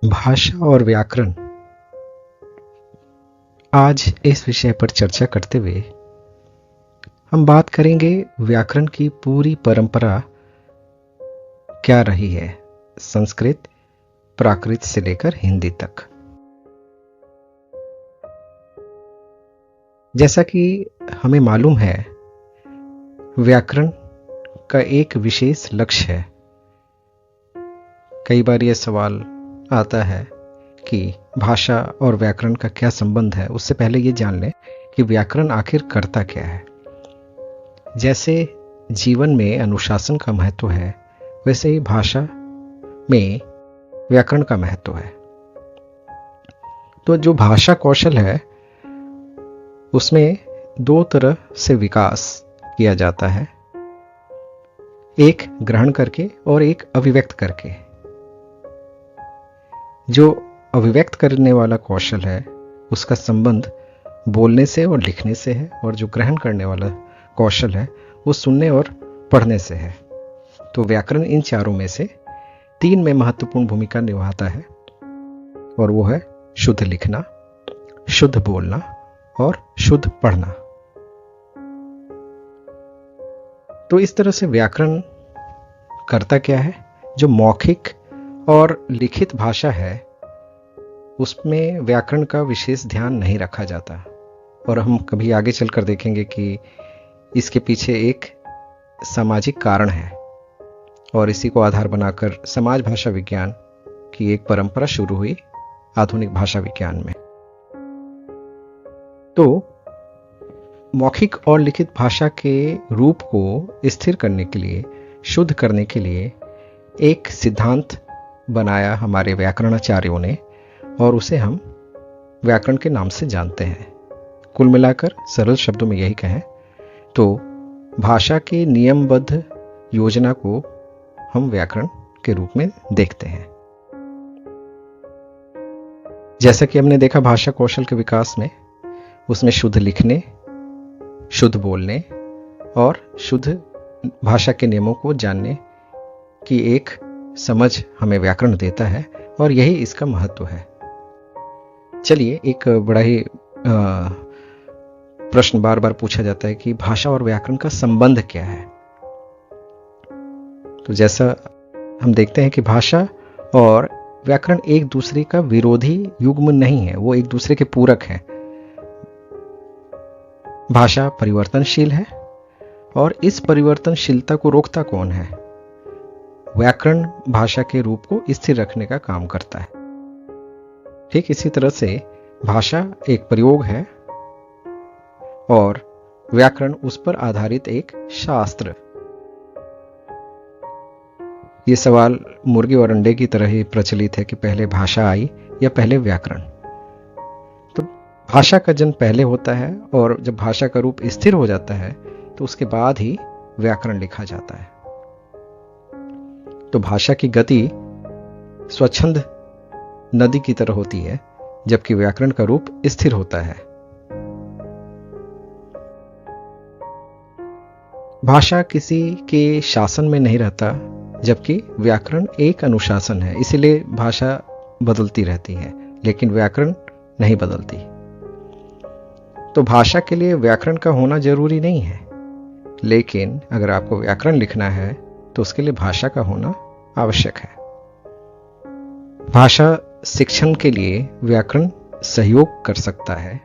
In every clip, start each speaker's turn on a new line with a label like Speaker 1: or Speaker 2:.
Speaker 1: भाषा और व्याकरण। आज इस विषय पर चर्चा करते हुए हम बात करेंगे व्याकरण की पूरी परंपरा क्या रही है, संस्कृत प्राकृत से लेकर हिंदी तक। जैसा कि हमें मालूम है, व्याकरण का एक विशेष लक्ष्य है। कई बार यह सवाल आता है कि भाषा और व्याकरण का क्या संबंध है। उससे पहले ये जान लें कि व्याकरण आखिर करता क्या है। जैसे जीवन में अनुशासन का महत्व है, वैसे ही भाषा में व्याकरण का महत्व है। तो जो भाषा कौशल है, उसमें दो तरह से विकास किया जाता है, एक ग्रहण करके और एक अभिव्यक्त करके। जो अभिव्यक्त करने वाला कौशल है, उसका संबंध बोलने से और लिखने से है, और जो ग्रहण करने वाला कौशल है वो सुनने और पढ़ने से है। तो व्याकरण इन चारों में से तीन में महत्वपूर्ण भूमिका निभाता है, और वो है शुद्ध लिखना, शुद्ध बोलना और शुद्ध पढ़ना। तो इस तरह से व्याकरण करता क्या है? जो मौखिक और लिखित भाषा है, उसमें व्याकरण का विशेष ध्यान नहीं रखा जाता, और हम कभी आगे चलकर देखेंगे कि इसके पीछे एक सामाजिक कारण है, और इसी को आधार बनाकर समाज भाषा विज्ञान की एक परंपरा शुरू हुई आधुनिक भाषा विज्ञान में। तो मौखिक और लिखित भाषा के रूप को स्थिर करने के लिए, शुद्ध करने के लिए एक सिद्धांत बनाया हमारे व्याकरणाचार्यों ने, और उसे हम व्याकरण के नाम से जानते हैं। कुल मिलाकर सरल शब्दों में यही कहें तो भाषा के नियमबद्ध योजना को हम व्याकरण के रूप में देखते हैं। जैसा कि हमने देखा भाषा कौशल के विकास में, उसमें शुद्ध लिखने, शुद्ध बोलने और शुद्ध भाषा के नियमों को जानने की एक समझ हमें व्याकरण देता है, और यही इसका महत्व है। चलिए, एक बड़ा ही प्रश्न बार बार पूछा जाता है कि भाषा और व्याकरण का संबंध क्या है। तो जैसा हम देखते हैं कि भाषा और व्याकरण एक दूसरे का विरोधी युग्म नहीं है, वो एक दूसरे के पूरक हैं। भाषा परिवर्तनशील है, और इस परिवर्तनशीलता को रोकता कौन है? व्याकरण भाषा के रूप को स्थिर रखने का काम करता है। ठीक इसी तरह से भाषा एक प्रयोग है और व्याकरण उस पर आधारित एक शास्त्र। ये सवाल मुर्गे और अंडे की तरह ही प्रचलित है कि पहले भाषा आई या पहले व्याकरण। तो भाषा का जन्म पहले होता है, और जब भाषा का रूप स्थिर हो जाता है तो उसके बाद ही व्याकरण लिखा जाता है। तो भाषा की गति स्वच्छंद नदी की तरह होती है, जबकि व्याकरण का रूप स्थिर होता है। भाषा किसी के शासन में नहीं रहता, जबकि व्याकरण एक अनुशासन है। इसलिए भाषा बदलती रहती है, लेकिन व्याकरण नहीं बदलती। तो भाषा के लिए व्याकरण का होना जरूरी नहीं है, लेकिन अगर आपको व्याकरण लिखना है तो उसके लिए भाषा का होना आवश्यक है। भाषा शिक्षण के लिए व्याकरण सहयोग कर सकता है,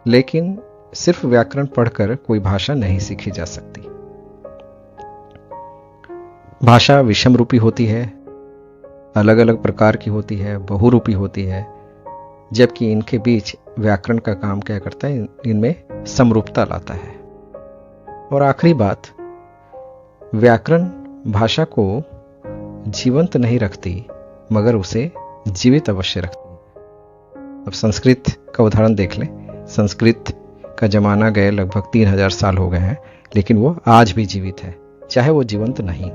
Speaker 1: लेकिन सिर्फ व्याकरण पढ़कर कोई भाषा नहीं सीखी जा सकती। भाषा विषम रूपी होती है, अलग अलग प्रकार की होती है, बहुरूपी होती है, जबकि इनके बीच व्याकरण का काम क्या करता है? इनमें समरूपता लाता है। और आखिरी बात, व्याकरण भाषा को जीवंत नहीं रखती, मगर उसे जीवित अवश्य रखती है। अब संस्कृत का उदाहरण देख लें। संस्कृत का जमाना गए लगभग 3000 साल हो गए हैं, लेकिन वो आज भी जीवित है, चाहे वो जीवंत नहीं।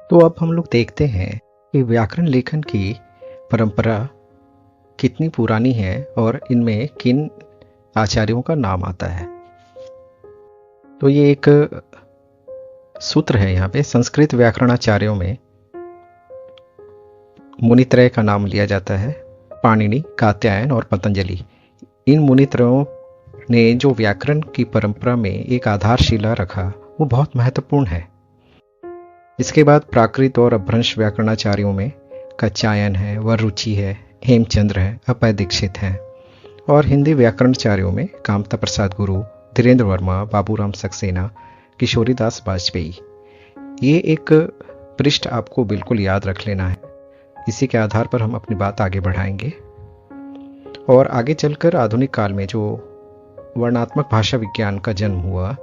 Speaker 1: तो अब हम लोग देखते हैं कि व्याकरण लेखन की परंपरा कितनी पुरानी है और इनमें किन आचार्यों का नाम आता है। तो ये एक सूत्र है यहाँ पे, संस्कृत व्याकरणाचार्यों में मुनित्रय का नाम लिया जाता है, पाणिनि, कात्यायन और पतंजलि। इन मुनित्रयों ने जो व्याकरण की परंपरा में एक आधारशिला रखा वो बहुत महत्वपूर्ण है। इसके बाद प्राकृत और अपभ्रंश व्याकरणाचार्यों में कात्यायन है, वररुचि है, हेमचंद्र है, अभय दीक्षित हैं। और हिंदी व्याकरणाचार्यों में कामता प्रसाद गुरु, धीरेन्द्र वर्मा, बाबूराम सक्सेना, किशोरीदास वाजपेयी। ये एक पृष्ठ आपको बिल्कुल याद रख लेना है। इसी के आधार पर हम अपनी बात आगे बढ़ाएंगे और आगे चलकर आधुनिक काल में जो वर्णात्मक भाषा विज्ञान का जन्म हुआ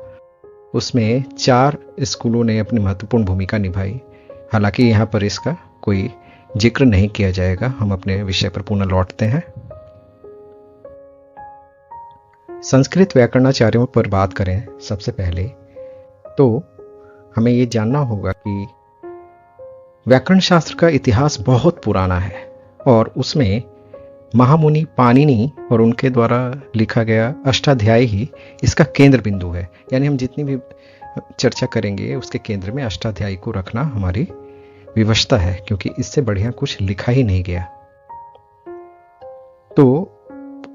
Speaker 1: उसमें 4 स्कूलों ने अपनी महत्वपूर्ण भूमिका निभाई। हालांकि यहाँ पर इसका कोई जिक्र नहीं किया जाएगा, हम अपने विषय पर पुनः लौटते हैं। संस्कृत व्याकरणाचार्यों पर बात करें सबसे पहले तो हमें ये जानना होगा कि व्याकरण शास्त्र का इतिहास बहुत पुराना है और उसमें महामुनि पाणिनि और उनके द्वारा लिखा गया अष्टाध्यायी ही इसका केंद्र बिंदु है। यानी हम जितनी भी चर्चा करेंगे उसके केंद्र में अष्टाध्यायी को रखना हमारी विवशता है, क्योंकि इससे बढ़िया कुछ लिखा ही नहीं गया। तो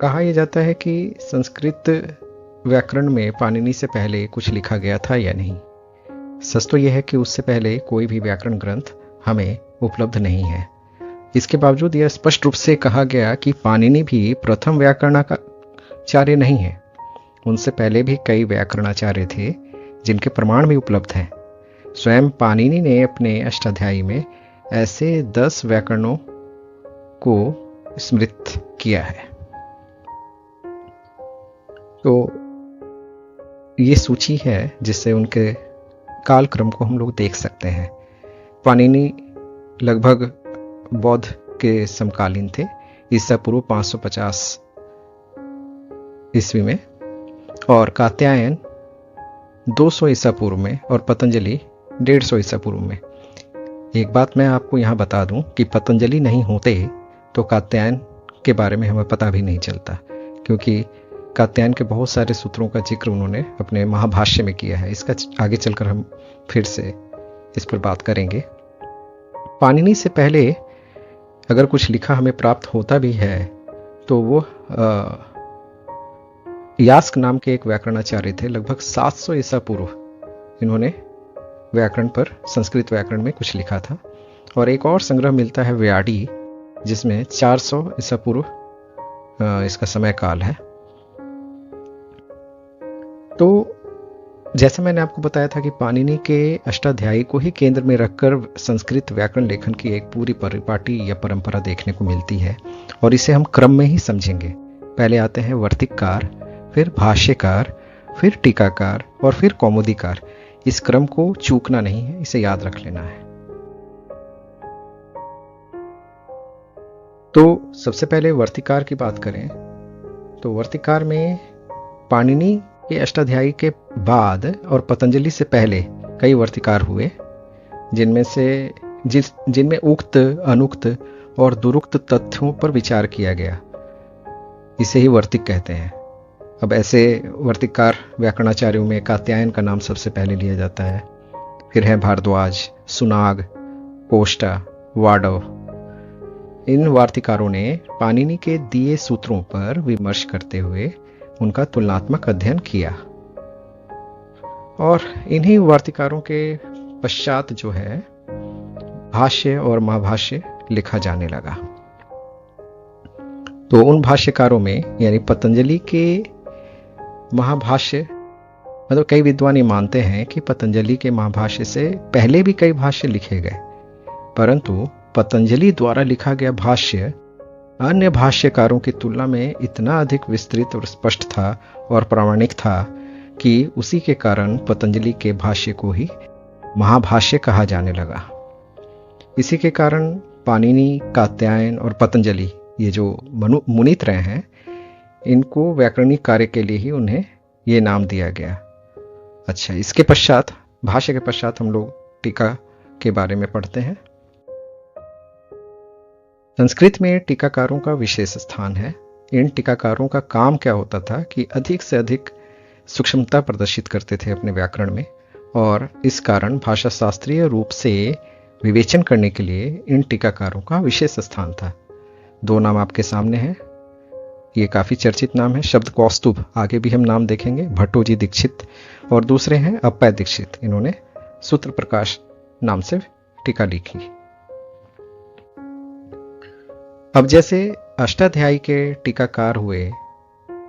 Speaker 1: कहा यह जाता है कि संस्कृत व्याकरण में पाणिनि से पहले कुछ लिखा गया था या नहीं। सच तो यह है कि उससे पहले कोई भी व्याकरण ग्रंथ हमें उपलब्ध नहीं है। इसके बावजूद यह स्पष्ट रूप से कहा गया कि पाणिनि भी प्रथम व्याकरणाचार्य नहीं है। उनसे पहले भी कई व्याकरणाचार्य थे जिनके प्रमाण भी उपलब्ध हैं। स्वयं पाणिनि ने अपने अष्टाध्यायी में ऐसे 10 व्याकरणों को स्मृत किया है। तो ये सूची है जिससे उनके कालक्रम को हम लोग देख सकते हैं। पाणिनि लगभग बौद्ध के समकालीन थे, ईसा पूर्व 550 ईस्वी में, और कात्यायन 200 ईसा पूर्व में और पतंजलि 150 ईसा पूर्व में। एक बात मैं आपको यहाँ बता दूं कि पतंजलि नहीं होते तो कात्यायन के बारे में हमें पता भी नहीं चलता, क्योंकि कात्यायन के बहुत सारे सूत्रों का जिक्र उन्होंने अपने महाभाष्य में किया है। इसका आगे चलकर हम फिर से इस पर बात करेंगे। पाणिनि से पहले अगर कुछ लिखा हमें प्राप्त होता भी है तो वो यास्क नाम के एक व्याकरणाचार्य थे। लगभग 700 ईसा पूर्व इन्होंने व्याकरण पर, संस्कृत व्याकरण में कुछ लिखा था। और एक और संग्रह मिलता है व्याडी, जिसमें 400 ईसा पूर्व इसका समय काल है। तो जैसा मैंने आपको बताया था कि पाणिनि के अष्टाध्यायी को ही केंद्र में रखकर संस्कृत व्याकरण लेखन की एक पूरी परिपाटी या परंपरा देखने को मिलती है, और इसे हम क्रम में ही समझेंगे। पहले आते हैं वर्तिककार, फिर भाष्यकार, फिर टीकाकार और फिर कौमुदीकार। इस क्रम को चूकना नहीं है, इसे याद रख लेना है। तो सबसे पहले वर्तिकार की बात करें तो वर्तिकार में पाणिनि के अष्टाध्यायी के बाद और पतंजलि से पहले कई वर्तिकार हुए, जिनमें उक्त, अनुक्त और दुरुक्त तथ्यों पर विचार किया गया। इसे ही वर्तिक कहते हैं। अब ऐसे वर्तिकार व्याकरणाचार्यों में कात्यायन का नाम सबसे पहले लिया जाता है, फिर है भारद्वाज, सुनाग, कोष्टा, वाडव। इन वार्तिकारों ने पाणिनि के दिए सूत्रों पर विमर्श करते हुए उनका तुलनात्मक अध्ययन किया, और इन्हीं वार्तिकारों के पश्चात जो है भाष्य और महाभाष्य लिखा जाने लगा। तो उन भाष्यकारों में यानी पतंजलि के महाभाष्य, मतलब कई विद्वान ये मानते हैं कि पतंजलि के महाभाष्य से पहले भी कई भाष्य लिखे गए, परंतु पतंजलि द्वारा लिखा गया भाष्य अन्य भाष्यकारों की तुलना में इतना अधिक विस्तृत और स्पष्ट था और प्रामाणिक था कि उसी के कारण पतंजलि के भाष्य को ही महाभाष्य कहा जाने लगा। इसी के कारण पाणिनि, कात्यायन और पतंजलि, ये जो मुनित्रय हैं, इनको व्याकरणिक कार्य के लिए ही उन्हें ये नाम दिया गया। अच्छा, इसके पश्चात, भाष्य के पश्चात हम लोग टीका के बारे में पढ़ते हैं। संस्कृत में टीकाकारों का विशेष स्थान है। इन टीकाकारों का काम क्या होता था कि अधिक से अधिक सूक्ष्मता प्रदर्शित करते थे अपने व्याकरण में और इस कारण भाषा शास्त्रीय रूप से विवेचन करने के लिए इन टीकाकारों का विशेष स्थान था। दो नाम आपके सामने हैं, ये काफ़ी चर्चित नाम है। शब्द कौस्तुभ, आगे भी हम नाम देखेंगे, भट्टोजी दीक्षित, और दूसरे हैं अप्पय दीक्षित। इन्होंने सूत्र प्रकाश नाम से टीका लिखी। अब जैसे अष्टाध्यायी के टीकाकार हुए,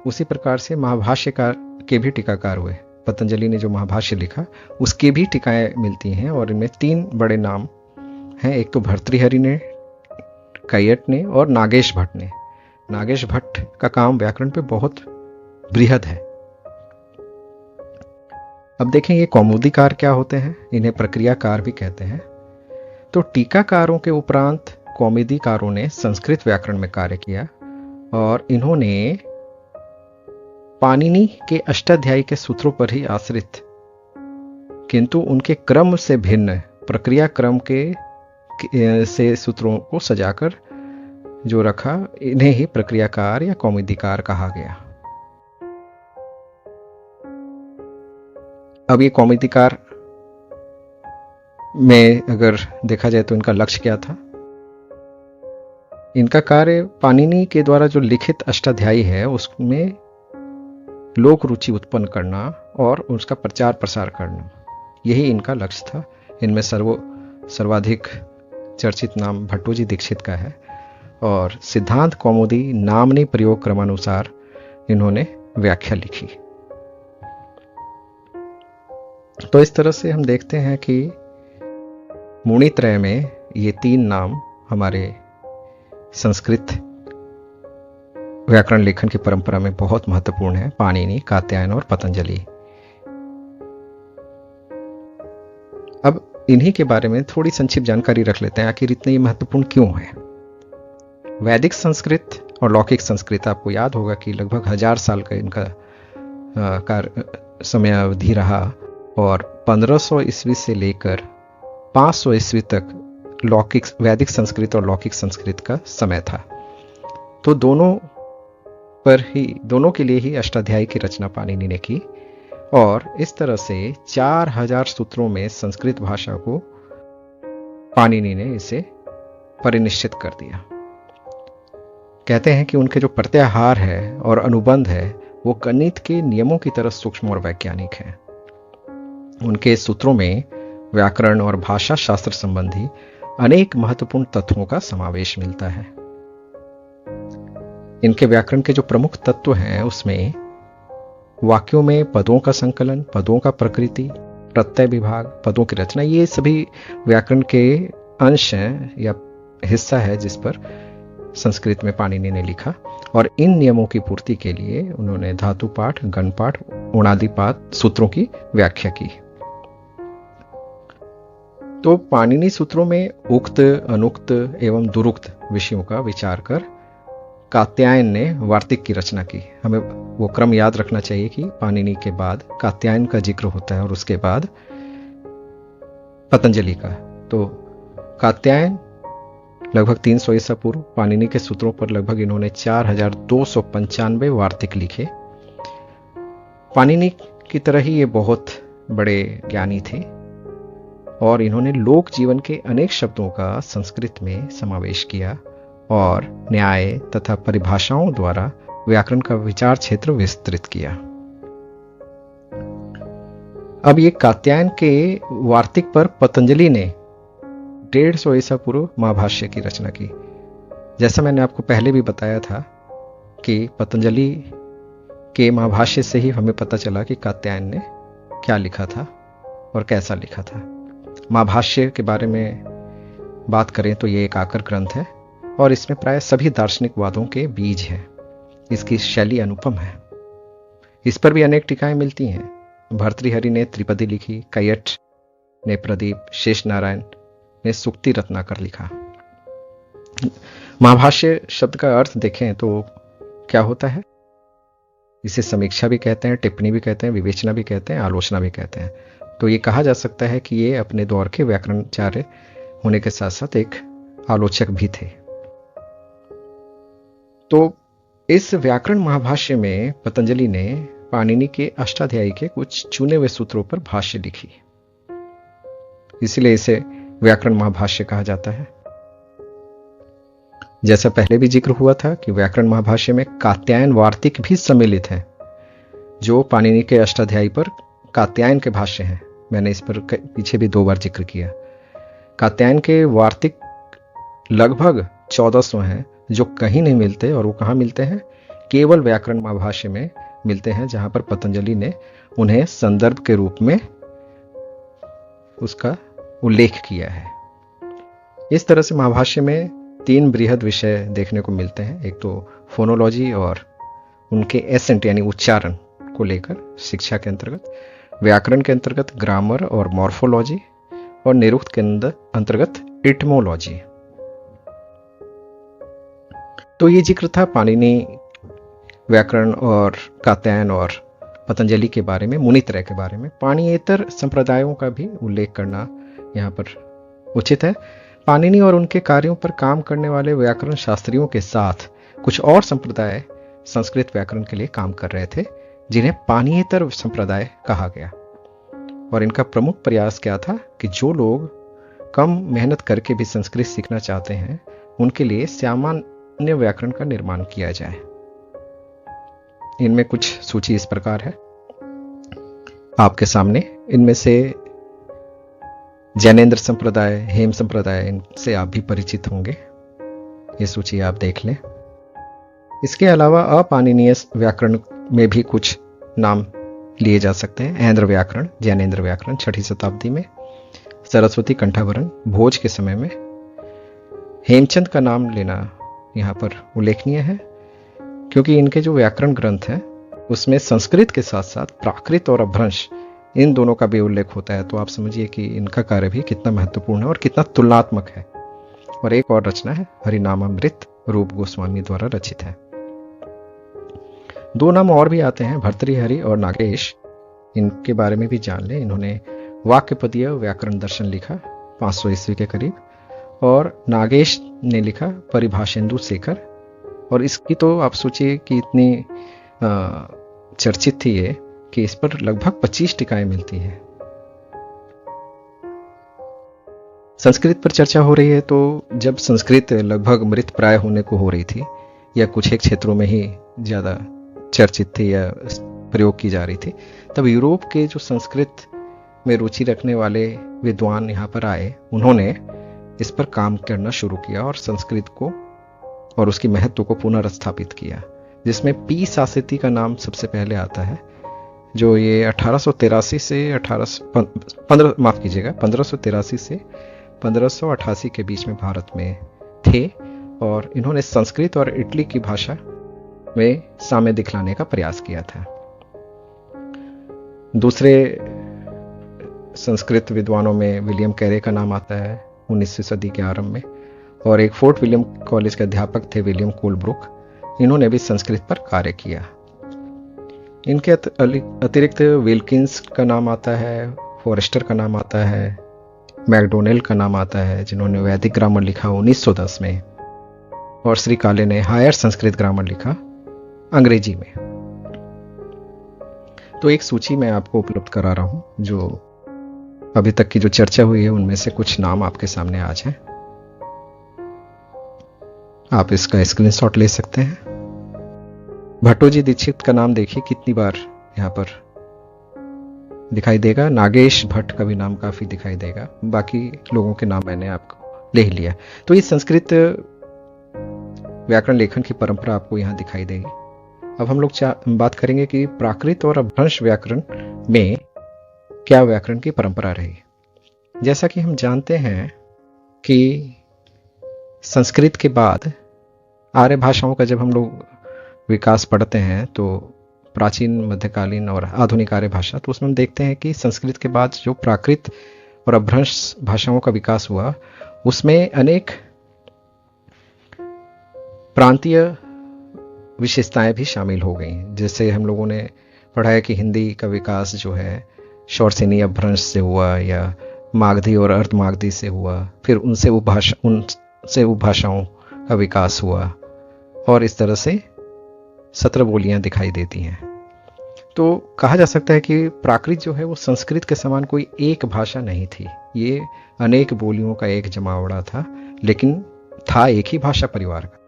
Speaker 1: उसी प्रकार से महाभाष्यकार के भी टीकाकार हुए। पतंजलि ने जो महाभाष्य लिखा उसकी भी टीकाएं मिलती हैं, और इनमें तीन बड़े नाम हैं। एक तो भर्तृहरि ने, कैयट ने और नागेश भट्ट ने। नागेश भट्ट का काम व्याकरण पे बहुत बृहद है। अब देखें ये कौमुदीकार क्या होते हैं, इन्हें प्रक्रियाकार भी कहते हैं। तो टीकाकारों के उपरांत कौमुदीकारों ने संस्कृत व्याकरण में कार्य किया, और इन्होंने पाणिनि के अष्टाध्यायी के सूत्रों पर ही आश्रित, किंतु उनके क्रम से भिन्न प्रक्रिया क्रम के से सूत्रों को सजाकर जो रखा, इन्हें ही प्रक्रियाकार या कौमुदीकार कहा गया। अब ये कौमुदीकार में अगर देखा जाए तो इनका लक्ष्य क्या था? इनका कार्य पाणिनि के द्वारा जो लिखित अष्टाध्यायी है उसमें लोक रुचि उत्पन्न करना और उसका प्रचार प्रसार करना, यही इनका लक्ष्य था। इनमें सर्वाधिक चर्चित नाम भट्टोजी दीक्षित का है, और सिद्धांत कौमुदी नामनी प्रयोग क्रमानुसार इन्होंने व्याख्या लिखी। तो इस तरह से हम देखते हैं कि मुनित्रय में ये तीन नाम हमारे संस्कृत व्याकरण लेखन की परंपरा में बहुत महत्वपूर्ण है, पाणिनि, कात्यायन और पतंजलि। अब इन्हीं के बारे में थोड़ी संक्षिप्त जानकारी रख लेते हैं, आखिर इतने महत्वपूर्ण क्यों है। वैदिक संस्कृत और लौकिक संस्कृत, आपको याद होगा कि लगभग 1000 साल का इनका समय अवधि रहा, और 1500 ईस्वी से लेकर 500 ईस्वी तक लौकिक वैदिक संस्कृत और लौकिक संस्कृत का समय था। तो दोनों के लिए ही अष्टाध्यायी की रचना पाणिनि ने की, और इस तरह से 4000 सूत्रों में संस्कृत भाषा को पाणिनि ने इसे परिनिश्चित कर दिया। कहते हैं कि उनके जो प्रत्याहार है और अनुबंध है वो गणित के नियमों की तरह सूक्ष्म और वैज्ञानिक है। उनके सूत्रों में व्याकरण और भाषा शास्त्र संबंधी अनेक महत्वपूर्ण तत्वों का समावेश मिलता है। इनके व्याकरण के जो प्रमुख तत्व हैं उसमें वाक्यों में पदों का संकलन, पदों का प्रकृति, प्रत्यय विभाग, पदों की रचना, ये सभी व्याकरण के अंश हैं या हिस्सा है जिस पर संस्कृत में पाणिनि ने लिखा। और इन नियमों की पूर्ति के लिए उन्होंने धातु पाठ, गण पाठ, उणादि पाठ सूत्रों की व्याख्या की। तो पाणिनि सूत्रों में उक्त, अनुक्त एवं दुरुक्त विषयों का विचार कर कात्यायन ने वार्तिक की रचना की। हमें वो क्रम याद रखना चाहिए कि पाणिनि के बाद कात्यायन का जिक्र होता है और उसके बाद पतंजलि का। तो कात्यायन लगभग 300 ईसा पूर्व, पाणिनि के सूत्रों पर लगभग इन्होंने 4295 वार्तिक लिखे। पाणिनि की तरह ही ये बहुत बड़े ज्ञानी थे, और इन्होंने लोक जीवन के अनेक शब्दों का संस्कृत में समावेश किया और न्याय तथा परिभाषाओं द्वारा व्याकरण का विचार क्षेत्र विस्तृत किया। अब ये कात्यायन के वार्तिक पर पतंजलि ने 150 ईसा पूर्व महाभाष्य की रचना की। जैसा मैंने आपको पहले भी बताया था कि पतंजलि के महाभाष्य से ही हमें पता चला कि कात्यायन ने क्या लिखा था और कैसा लिखा था। महाभाष्य के बारे में बात करें तो ये एक आकर ग्रंथ है, और इसमें प्राय सभी दार्शनिक वादों के बीज हैं। इसकी शैली अनुपम है। इस पर भी अनेक टीकाएं मिलती हैं। भर्तृहरि ने त्रिपदी लिखी, कैयट ने प्रदीप, शेष नारायण ने सुक्ति रत्नाकर लिखा। महाभाष्य शब्द का अर्थ देखें तो क्या होता है? इसे समीक्षा भी कहते हैं, टिप्पणी भी कहते हैं, विवेचना भी कहते हैं, आलोचना भी कहते हैं। तो ये कहा जा सकता है कि ये अपने दौर के व्याकरणाचार्य होने के साथ साथ एक आलोचक भी थे। तो इस व्याकरण महाभाष्य में पतंजलि ने पाणिनि के अष्टाध्यायी के कुछ चुने हुए सूत्रों पर भाष्य लिखी। इसीलिए इसे व्याकरण महाभाष्य कहा जाता है। जैसा पहले भी जिक्र हुआ था कि व्याकरण महाभाष्य में कात्यायन वार्तिक भी सम्मिलित है, जो पाणिनि के अष्टाध्यायी पर कात्यायन के भाष्य हैं। मैंने इस पर पीछे भी 2 बार जिक्र किया। कात्यायन के वार्तिक लगभग 1400 हैं, जो कहीं नहीं मिलते, और वो कहाँ मिलते हैं? केवल व्याकरण महाभाष्य में मिलते हैं, जहां पर पतंजलि ने उन्हें संदर्भ के रूप में उसका उल्लेख किया है। इस तरह से महाभाष्य में 3 बृहद विषय देखने को मिलते हैं। एक तो फोनोलॉजी और उनके एसेंट यानी उच्चारण को लेकर शिक्षा के अंतर्गत, व्याकरण के अंतर्गत ग्रामर और मॉर्फोलॉजी, और निरुक्त के अंतर्गत इटमोलॉजी। तो ये जिक्र था पाणिनि, व्याकरण और कात्यायन और पतंजलि के बारे में, मुनित्रय के बारे में। पाणियेतर संप्रदायों का भी उल्लेख करना यहाँ पर उचित है। पाणिनि और उनके कार्यों पर काम करने वाले व्याकरण शास्त्रियों के साथ कुछ और संप्रदाय संस्कृत व्याकरण के लिए काम कर रहे थे, जिन्हें पाणियेतर संप्रदाय कहा गया। और इनका प्रमुख प्रयास क्या था कि जो लोग कम मेहनत करके भी संस्कृत सीखना चाहते हैं, उनके लिए सामान्य व्याकरण का निर्माण किया जाए। इनमें कुछ सूची इस प्रकार है आपके सामने। इनमें से जैनेन्द्र संप्रदाय, हेम संप्रदाय, इनसे आप भी परिचित होंगे। ये सूची आप देख लें। इसके अलावा अपाणिनीय व्याकरण में भी कुछ नाम लिए जा सकते हैं। ऐन्द्र व्याकरण, जैनेन्द्र व्याकरण 6वीं शताब्दी में, सरस्वती कंठाभरण भोज के समय में। हेमचंद का नाम लेना यहाँ पर उल्लेखनीय है, क्योंकि इनके जो व्याकरण ग्रंथ हैं उसमें संस्कृत के साथ साथ प्राकृत और अपभ्रंश, इन दोनों का भी उल्लेख होता है। तो आप समझिए कि इनका कार्य भी कितना महत्वपूर्ण है और कितना तुलनात्मक है। और एक और रचना है हरिनामामृत, रूप गोस्वामी द्वारा रचित है। 2 नाम और भी आते हैं, भर्तृहरि और नागेश। इनके बारे में भी जान लें। इन्होंने वाक्यपदीय व्याकरण दर्शन लिखा 500 ईस्वी के करीब, और नागेश ने लिखा परिभाषेंदु शेखर। और इसकी तो आप सोचिए कि इतनी चर्चित थी ये कि इस पर लगभग 25 टीकाएं मिलती हैं। संस्कृत पर चर्चा हो रही है, तो जब संस्कृत लगभग मृत प्राय होने को हो रही थी, या कुछ एक क्षेत्रों में ही ज़्यादा चर्चित थी या प्रयोग की जा रही थी, तब यूरोप के जो संस्कृत में रुचि रखने वाले विद्वान यहाँ पर आए। उन्होंने इस पर काम करना शुरू किया और संस्कृत को और उसकी महत्व को पुनर्स्थापित किया, जिसमें पी सासेती का नाम सबसे पहले आता है, जो ये 1883 से 1583 से 1588 के बीच में भारत में थे। और इन्होंने संस्कृत और इटली की भाषा में साम्य दिखलाने का प्रयास किया था। दूसरे संस्कृत विद्वानों में विलियम कैरे का नाम आता है 19वीं सदी के आरंभ में, और एक फोर्ट विलियम कॉलेज के अध्यापक थे विलियम कोलब्रुक। इन्होंने भी संस्कृत पर कार्य किया। इनके अतिरिक्त विल्किंस का नाम आता है, फॉरेस्टर का नाम आता है, मैकडोनेल का नाम आता है, जिन्होंने वैदिक ग्रामर लिखा 1910 में, और श्री काले ने हायर संस्कृत ग्रामर लिखा अंग्रेजी में। तो एक सूची मैं आपको उपलब्ध करा रहा हूं, जो अभी तक की जो चर्चा हुई है उनमें से कुछ नाम आपके सामने आ जाए। आप इसका स्क्रीनशॉट ले सकते हैं। भट्टोजी दीक्षित का नाम देखिए कितनी बार यहां पर दिखाई देगा। नागेश भट्ट का भी नाम काफी दिखाई देगा। बाकी लोगों के नाम मैंने आपको ले लिया। तो ये संस्कृत व्याकरण लेखन की परंपरा आपको यहां दिखाई देगी। अब हम लोग बात करेंगे कि प्राकृत और अपभ्रंश व्याकरण में क्या व्याकरण की परंपरा रही। जैसा कि हम जानते हैं कि संस्कृत के बाद आर्य भाषाओं का जब हम लोग विकास पढ़ते हैं, तो प्राचीन, मध्यकालीन और आधुनिक आर्य भाषा, तो उसमें हम देखते हैं कि संस्कृत के बाद जो प्राकृत और अपभ्रंश भाषाओं का विकास हुआ, उसमें अनेक प्रांतीय विशेषताएं भी शामिल हो गई। जैसे हम लोगों ने पढ़ा है कि हिंदी का विकास जो है शौरसेनी अपभ्रंश से हुआ, या मागधी और अर्धमागधी से हुआ, फिर उनसे उपभाषाओं का विकास हुआ, और इस तरह से 17 बोलियां दिखाई देती हैं। तो कहा जा सकता है कि प्राकृत जो है वो संस्कृत के समान कोई एक भाषा नहीं थी, ये अनेक बोलियों का एक जमावड़ा था, लेकिन था एक ही भाषा परिवार का।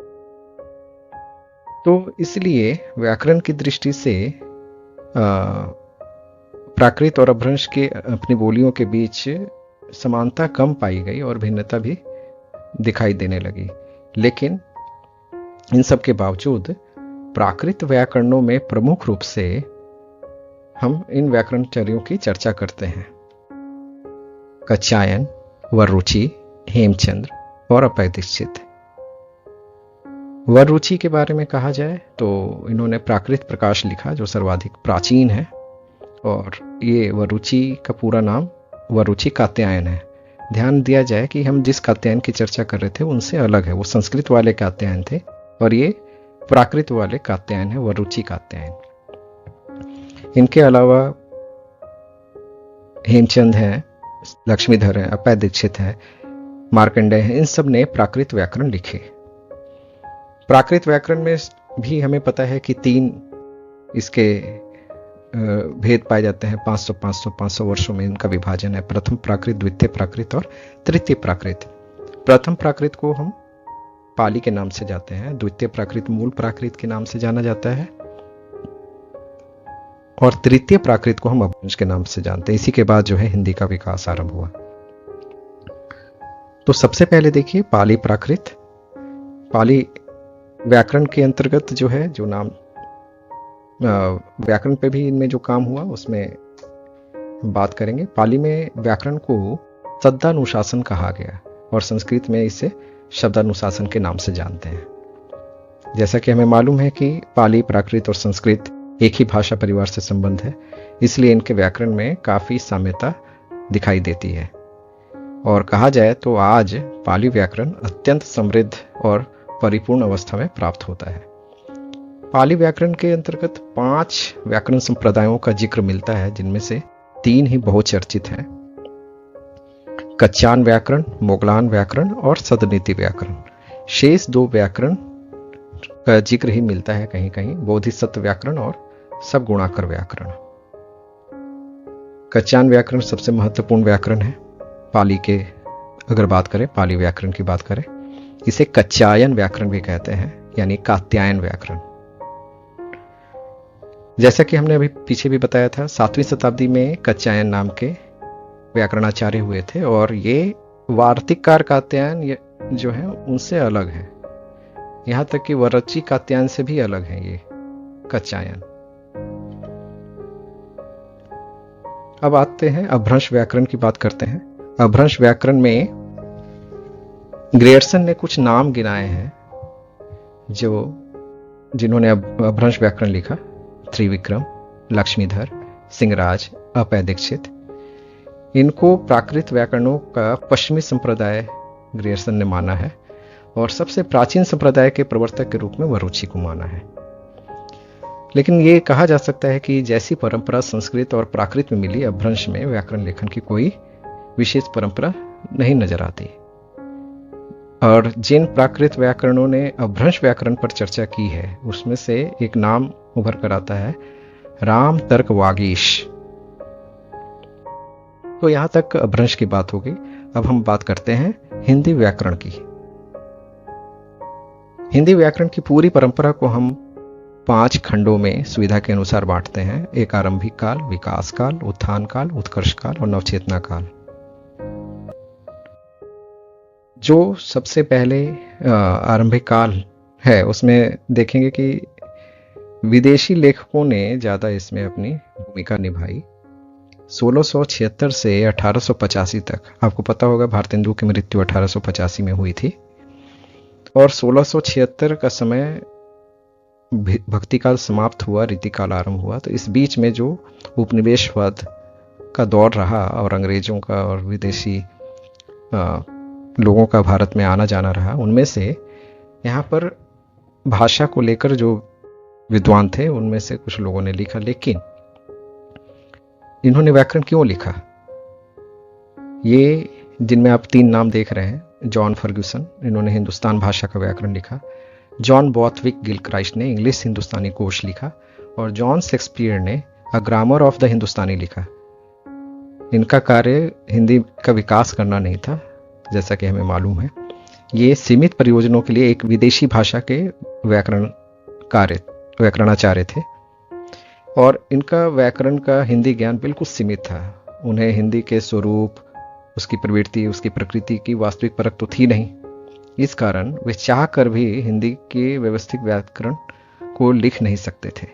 Speaker 1: तो इसलिए व्याकरण की दृष्टि से प्राकृत और अपभ्रंश के अपनी बोलियों के बीच समानता कम पाई गई और भिन्नता भी दिखाई देने लगी। लेकिन इन सब के बावजूद प्राकृत व्याकरणों में प्रमुख रूप से हम इन व्याकरणचर्यों की चर्चा करते हैं। कच्छायन, वररुचि, हेमचंद्र और अभय दीक्षित। वररुचि के बारे में कहा जाए तो इन्होंने प्राकृत प्रकाश लिखा जो सर्वाधिक प्राचीन है, और ये वररुचि का पूरा नाम वररुचि कात्यायन है। ध्यान दिया जाए कि हम जिस कात्यायन की चर्चा कर रहे थे उनसे अलग है, वो संस्कृत वाले कात्यायन थे और ये प्राकृत वाले कात्यायन है, वररुचि कात्यायन। इनके अलावा हेमचंद है, लक्ष्मीधर है, अभय दीक्षित है, मार्कंडेय है, इन सब ने प्राकृत व्याकरण लिखे। प्राकृत व्याकरण में भी हमें पता है कि 3 इसके भेद पाए जाते हैं। 500 वर्षों में इनका विभाजन है। प्रथम प्राकृत, द्वितीय प्राकृत और तृतीय प्राकृत। प्रथम प्राकृत को हम पाली के नाम से जाते हैं, द्वितीय प्राकृत मूल प्राकृत के नाम से जाना जाता है, और तृतीय प्राकृत को हम अपभ्रंश के नाम से जानते हैं। इसी के बाद जो है हिंदी का विकास आरंभ हुआ। तो सबसे पहले देखिए पाली प्राकृत। पाली व्याकरण के अंतर्गत जो है, जो नाम व्याकरण पे भी इनमें जो काम हुआ उसमें बात करेंगे। पाली में व्याकरण को शब्दानुशासन कहा गया और संस्कृत में इसे शब्दानुशासन के नाम से जानते हैं। जैसा कि हमें मालूम है कि पाली, प्राकृत और संस्कृत एक ही भाषा परिवार से संबंध है, इसलिए इनके व्याकरण में काफी साम्यता दिखाई देती है। और कहा जाए तो आज पाली व्याकरण अत्यंत समृद्ध और परिपूर्ण अवस्था में प्राप्त होता है। पाली व्याकरण के अंतर्गत 5 व्याकरण संप्रदायों का जिक्र मिलता है, जिनमें से 3 ही बहुचर्चित हैं। कच्छान व्याकरण, मोगलान व्याकरण और सदनीति व्याकरण। शेष 2 व्याकरण का जिक्र ही मिलता है कहीं कहीं, बोधिसत्व व्याकरण और सबगुणाकर व्याकरण। कच्छान व्याकरण सबसे महत्वपूर्ण व्याकरण है। पाली के अगर बात करें, पाली व्याकरण की बात करें, इसे कच्छायन व्याकरण भी कहते हैं, यानी कात्यायन व्याकरण। जैसा कि हमने अभी पीछे भी बताया था, 7वीं शताब्दी में कच्छायन नाम के व्याकरणाचार्य हुए थे, और ये वार्तिककार कात्यायन जो है उनसे अलग है। यहां तक कि वररुचि कात्यायन से भी अलग है ये कच्छायन। अब आते हैं अपभ्रंश व्याकरण की बात करते हैं। अपभ्रंश व्याकरण में ग्रियर्सन ने कुछ नाम गिनाए हैं जिन्होंने अपभ्रंश व्याकरण लिखा। त्रिविक्रम, लक्ष्मीधर, सिंहराज, अभय दीक्षित। इनको प्राकृत व्याकरणों का पश्चिमी संप्रदाय ग्रियर्सन ने माना है, और सबसे प्राचीन संप्रदाय के प्रवर्तक के रूप में वररुचि को माना है। लेकिन ये कहा जा सकता है कि जैसी परंपरा संस्कृत और प्राकृत में मिली, अपभ्रंश में व्याकरण लेखन की कोई विशेष परंपरा नहीं नजर आती। और जिन प्राकृत व्याकरणों ने अपभ्रंश व्याकरण पर चर्चा की है, उसमें से एक नाम उभर कर आता है, राम तर्क वागीश। तो यहां तक अपभ्रंश की बात हो गई। अब हम बात करते हैं हिंदी व्याकरण की। हिंदी व्याकरण की पूरी परंपरा को हम 5 खंडों में सुविधा के अनुसार बांटते हैं। एक आरंभिक काल, विकास काल, उत्थान काल, उत्कर्ष काल और नवचेतना काल। जो सबसे पहले आरंभिक काल है, उसमें देखेंगे कि विदेशी लेखकों ने ज़्यादा इसमें अपनी भूमिका निभाई। 1676 से 1885 तक, आपको पता होगा भारतेंदु की मृत्यु 1885 में हुई थी, और 1676 का समय भक्तिकाल समाप्त हुआ, रीतिकाल आरंभ हुआ। तो इस बीच में जो उपनिवेशवाद का दौर रहा और अंग्रेजों का और विदेशी लोगों का भारत में आना जाना रहा, उनमें से यहाँ पर भाषा को लेकर जो विद्वान थे उनमें से कुछ लोगों ने लिखा। लेकिन इन्होंने व्याकरण क्यों लिखा? ये जिनमें आप 3 नाम देख रहे हैं, जॉन फर्ग्यूसन, इन्होंने हिंदुस्तान भाषा का व्याकरण लिखा। जॉन बॉथविक गिलक्राइस्ट ने इंग्लिश हिंदुस्तानी कोश लिखा, और जॉन शेक्सपियर ने अ ग्रामर ऑफ द हिंदुस्तानी लिखा। इनका कार्य हिंदी का विकास करना नहीं था, जैसा कि हमें मालूम है। ये सीमित प्रयोजनों के लिए एक विदेशी भाषा के व्याकरणाचार्य थे और इनका व्याकरण का हिंदी ज्ञान बिल्कुल सीमित था। उन्हें हिंदी के स्वरूप, उसकी प्रवृत्ति, उसकी प्रकृति की वास्तविक परख तो थी नहीं। इस कारण वे चाह कर भी हिंदी के व्यवस्थित व्याकरण को लिख नहीं सकते थे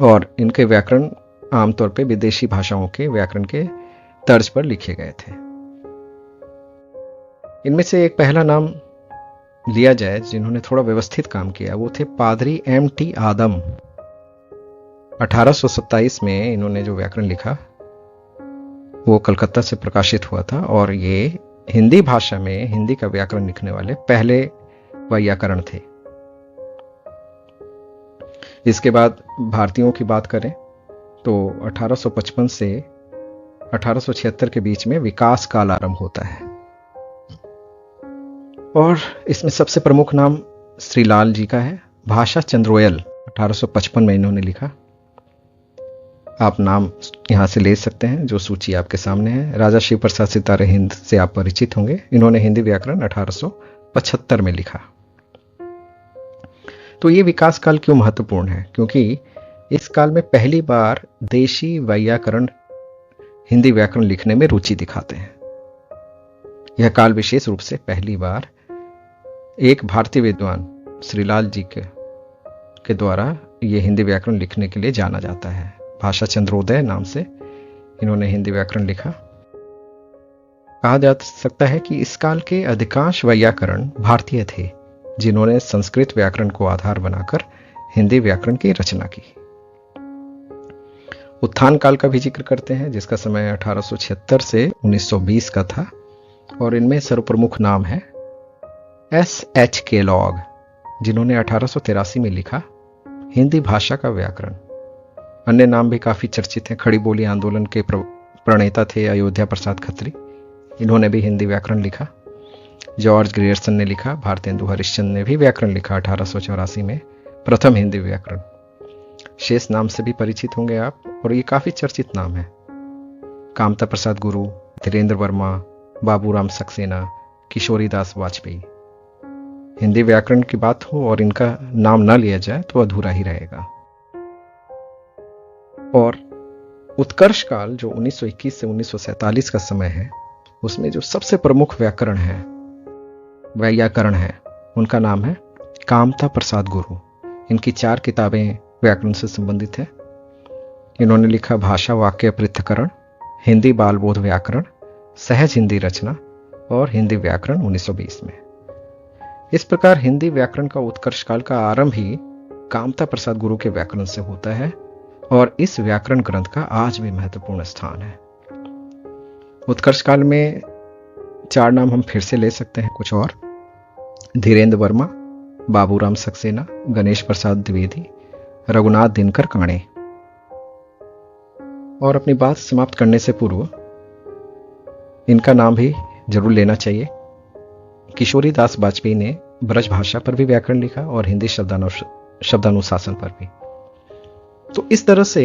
Speaker 1: और इनके व्याकरण आमतौर पर विदेशी भाषाओं के व्याकरण के तर्ज पर लिखे गए थे। इनमें से एक पहला नाम लिया जाए जिन्होंने थोड़ा व्यवस्थित काम किया, वो थे पादरी M.T. आदम। 1827 में इन्होंने जो व्याकरण लिखा वो कलकत्ता से प्रकाशित हुआ था और ये हिंदी भाषा में हिंदी का व्याकरण लिखने वाले पहले वैयाकरण थे। इसके बाद भारतीयों की बात करें तो 1855 से 1876 के बीच में विकास काल आरंभ होता है और इसमें सबसे प्रमुख नाम श्रीलाल जी का है। भाषा चंद्रोयल 1855 में इन्होंने लिखा। आप नाम यहां से ले सकते हैं, जो सूची आपके सामने है। राजा शिव प्रसाद सितारे हिंद से आप परिचित होंगे। इन्होंने हिंदी व्याकरण 1875 में लिखा। तो ये विकास काल क्यों महत्वपूर्ण है? क्योंकि इस काल में पहली बार देशी वैयाकरण हिंदी व्याकरण लिखने में रुचि दिखाते हैं। यह काल विशेष रूप से पहली बार एक भारतीय विद्वान श्रीलाल जी के द्वारा यह हिंदी व्याकरण लिखने के लिए जाना जाता है। भाषा चंद्रोदय नाम से इन्होंने हिंदी व्याकरण लिखा। कहा जा सकता है कि इस काल के अधिकांश वैयाकरण भारतीय थे, जिन्होंने संस्कृत व्याकरण को आधार बनाकर हिंदी व्याकरण की रचना की। उत्थान काल का भी जिक्र करते हैं, जिसका समय 1876 से 1920 का था और इनमें सर्वप्रमुख नाम है S.H. केलॉग, जिन्होंने 1883 में लिखा हिंदी भाषा का व्याकरण। अन्य नाम भी काफी चर्चित हैं। खड़ी बोली आंदोलन के प्रणेता थे अयोध्या प्रसाद खत्री, इन्होंने भी हिंदी व्याकरण लिखा। जॉर्ज ग्रियर्सन ने लिखा। भारतेंदु हरिश्चंद्र ने भी व्याकरण लिखा 1884 में, प्रथम हिंदी व्याकरण। शेष नाम से भी परिचित होंगे आप और ये काफी चर्चित नाम है। कामता प्रसाद गुरु, धीरेन्द्र वर्मा, बाबूराम सक्सेना, किशोरीदास वाजपेयी। हिंदी व्याकरण की बात हो और इनका नाम न लिया जाए तो अधूरा ही रहेगा। और उत्कर्ष काल जो 1921 से 1947 का समय है, उसमें जो सबसे प्रमुख वैयाकरण है उनका नाम है कामता प्रसाद गुरु। इनकी 4 किताबें व्याकरण से संबंधित है। इन्होंने लिखा भाषा वाक्य पृथक्करण, हिंदी बालबोध व्याकरण, सहज हिंदी रचना और हिंदी व्याकरण 1920 में। इस प्रकार हिंदी व्याकरण का उत्कर्ष काल का आरंभ ही कामता प्रसाद गुरु के व्याकरण से होता है और इस व्याकरण ग्रंथ का आज भी महत्वपूर्ण स्थान है। उत्कर्ष काल में 4 नाम हम फिर से ले सकते हैं कुछ और। धीरेन्द्र वर्मा, बाबूराम सक्सेना, गणेश प्रसाद द्विवेदी, रघुनाथ दिनकर काणे। और अपनी बात समाप्त करने से पूर्व इनका नाम भी जरूर लेना चाहिए। किशोरीदास वाजपेयी ने ब्रज भाषा पर भी व्याकरण लिखा और हिंदी शब्दानुशासन पर भी। तो इस तरह से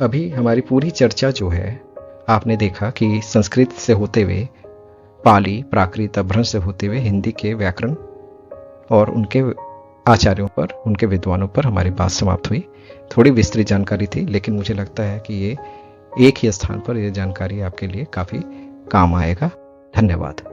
Speaker 1: अभी हमारी पूरी चर्चा जो है, आपने देखा कि संस्कृत से होते हुए पाली, प्राकृत, अपभ्रंश से होते हुए हिंदी के व्याकरण और उनके आचार्यों पर, उनके विद्वानों पर हमारी बात समाप्त हुई। थोड़ी विस्तृत जानकारी थी, लेकिन मुझे लगता है कि ये एक ही स्थान पर यह जानकारी आपके लिए काफी काम आएगा। धन्यवाद।